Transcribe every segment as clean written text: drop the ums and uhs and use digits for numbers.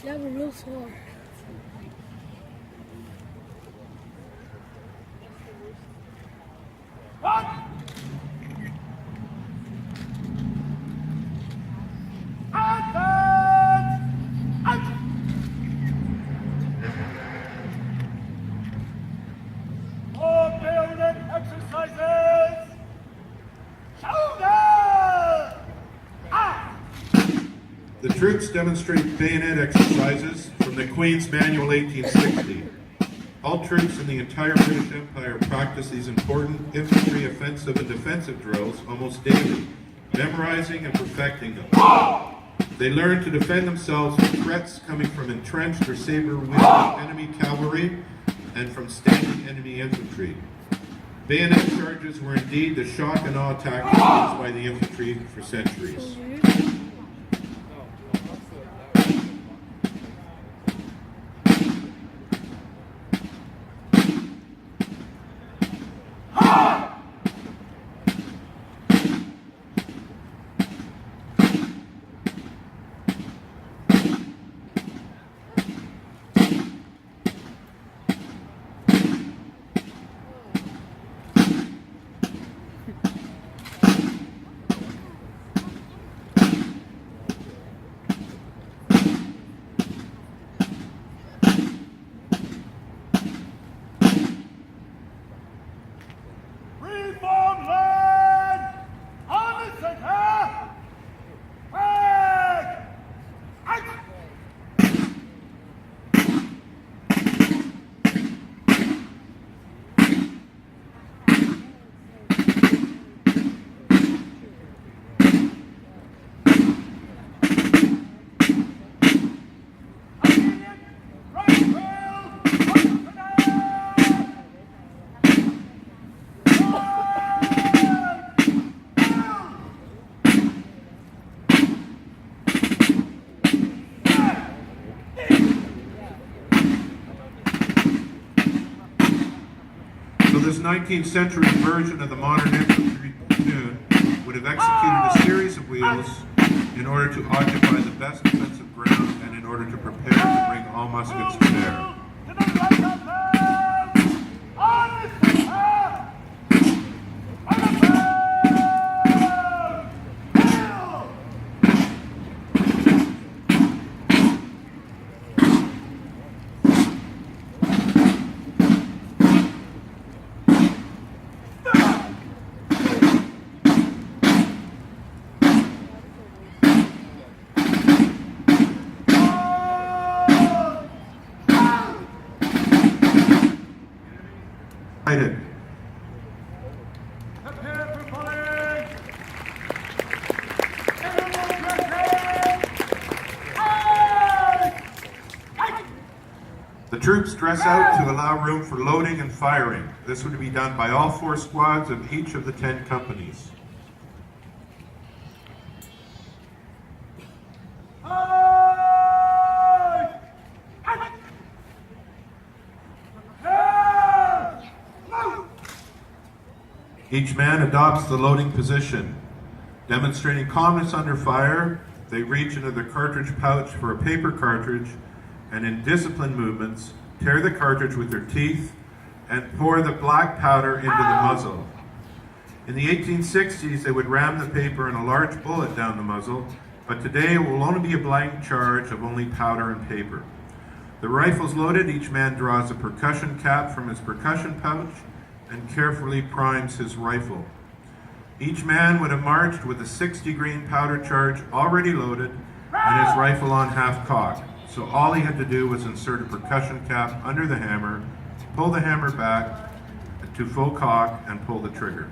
have a real sword. The troops demonstrate bayonet exercises from the Queen's Manual 1860. All troops in the entire British Empire practice these important infantry offensive and defensive drills almost daily, memorizing and perfecting them. They learn to defend themselves from threats coming from entrenched or saber-wielding enemy cavalry and from standing enemy infantry. Bayonet charges were indeed the shock and awe tactics used by the infantry for centuries. So this 19th century version of the modern infantry platoon would have executed a series of wheels in order to occupy the best defensive ground and in order to prepare to bring all muskets to bear. The troops dress out to allow room for loading and firing. This would be done by all 4 squads of each of the 10 companies. Each man adopts the loading position. Demonstrating calmness under fire, they reach into their cartridge pouch for a paper cartridge and in disciplined movements, tear the cartridge with their teeth and pour the black powder into the muzzle. In the 1860s, they would ram the paper and a large bullet down the muzzle, but today it will only be a blank charge of only powder and paper. The rifles loaded, each man draws a percussion cap from his percussion pouch and carefully primes his rifle. Each man would have marched with a 60 grain powder charge already loaded and his rifle on half cock. So all he had to do was insert a percussion cap under the hammer, pull the hammer back to full cock, and pull the trigger.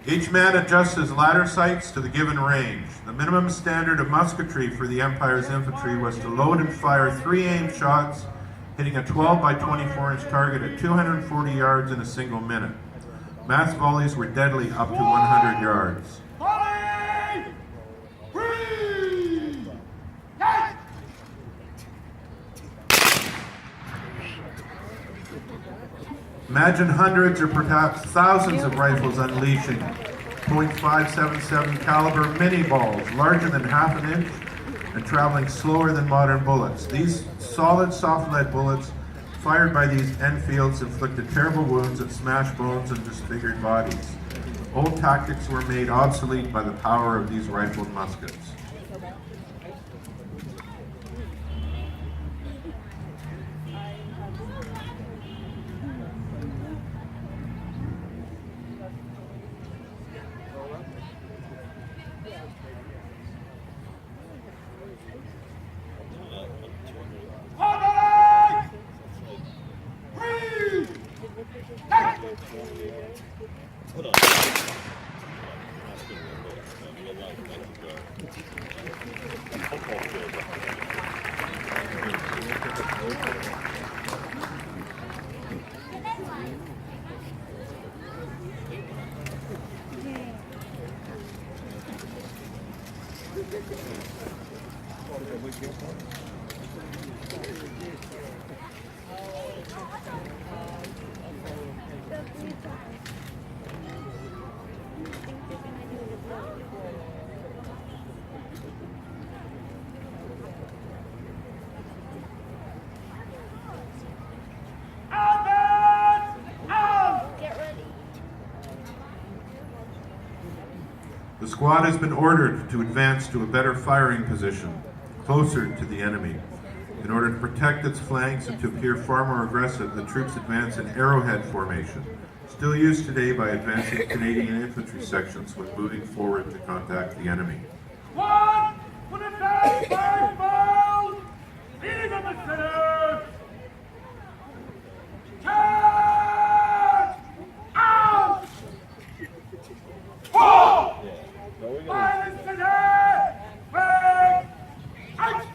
Each man adjusts his ladder sights to the given range. The minimum standard of musketry for the Empire's infantry was to load and fire 3 aimed shots, hitting a 12 by 24-inch target at 240 yards in a single minute. Mass volleys were deadly up to 100 yards. Imagine hundreds or perhaps thousands of rifles unleashing .577 caliber mini balls larger than half an inch and traveling slower than modern bullets. These solid soft lead bullets fired by these Enfields inflicted terrible wounds that smashed bones and disfigured bodies. Old tactics were made obsolete by the power of these rifled muskets. The squad has been ordered to advance to a better firing position, closer to the enemy. In order to protect its flanks and to appear far more aggressive, the troops advance in arrowhead formation, still used today by advancing Canadian infantry sections when moving forward to contact the enemy. One, put it down, fire, bound! Lead them a center! Charge! Out! Four! Violence today! Bang! Out!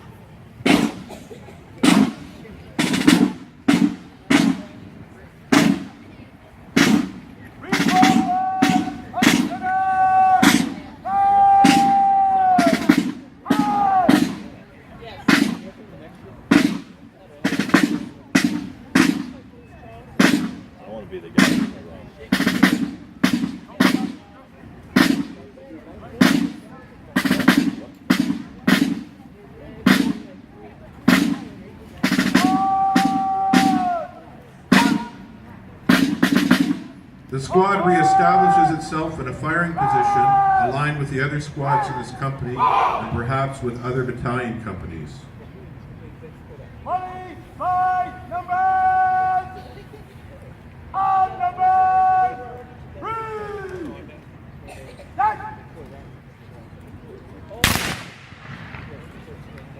The squad reestablishes itself in a firing position, aligned with the other squads in this company, and perhaps with other battalion companies. 25 numbers! On numbers! 3! That!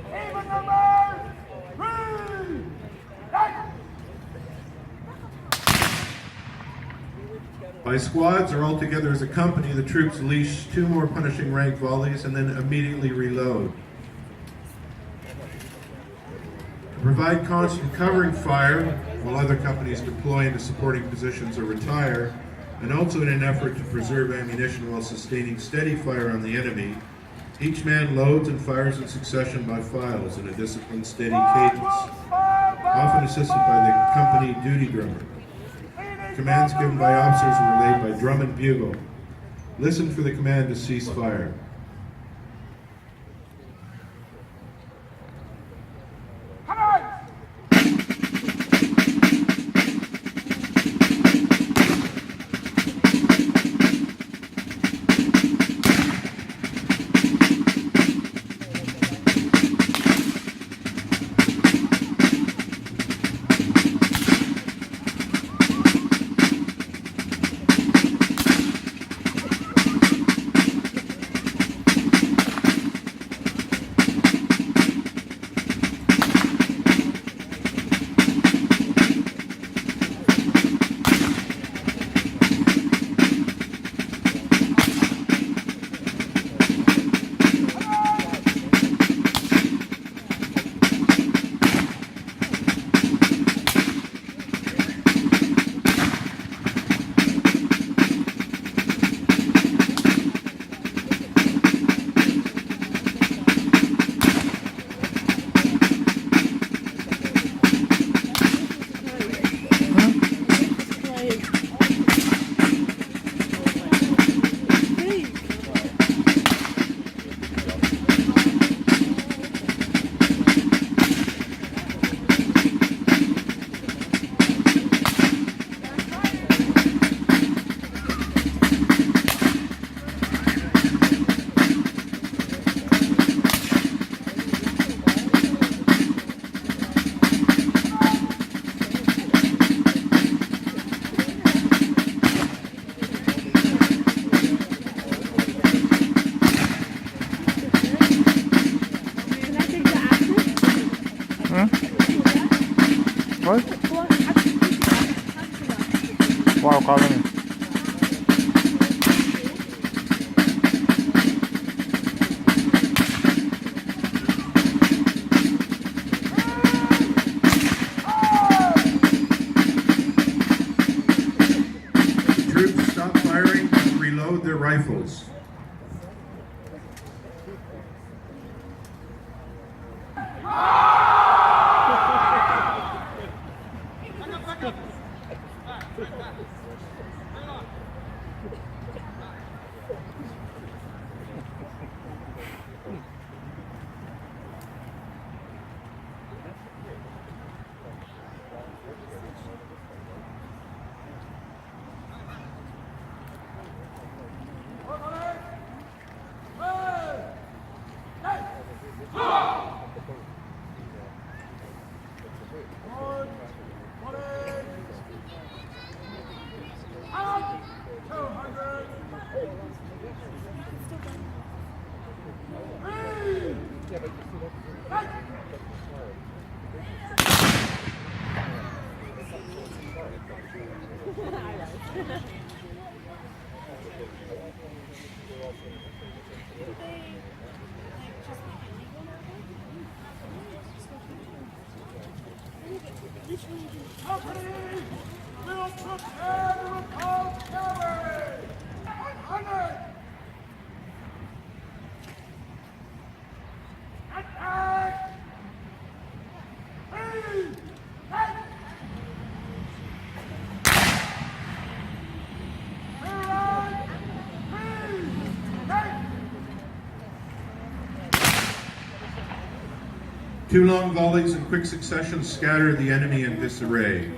Even numbers! 3! That! By squads or altogether as a company, the troops unleash 2 more punishing rank volleys and then immediately reload. To provide constant covering fire while other companies deploy into supporting positions or retire, and also in an effort to preserve ammunition while sustaining steady fire on the enemy, each man loads and fires in succession by files in a disciplined, steady cadence, often assisted by the company duty drummer. Commands given by officers were relayed by drum and bugle. Listen for the command to cease fire. colony. The troops stop firing and reload their rifles. Company will prepare to repulse cavalry. 100. Attack! Please! Take! Reload! Please! Take! Two long volleys in quick succession scatter the enemy in disarray.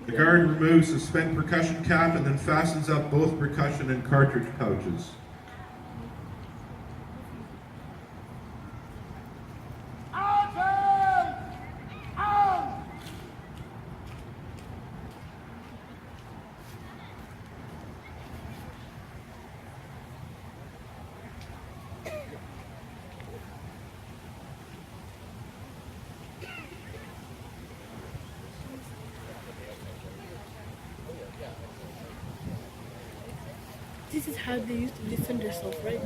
The guard removes the spent percussion cap and then fastens up both percussion and cartridge pouches. This is how they used to defend themselves, right?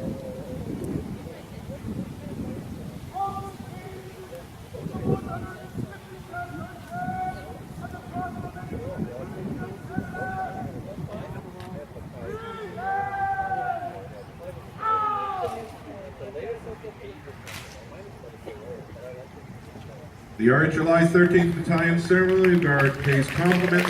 The July 13th Battalion Ceremonial Guard pays compliments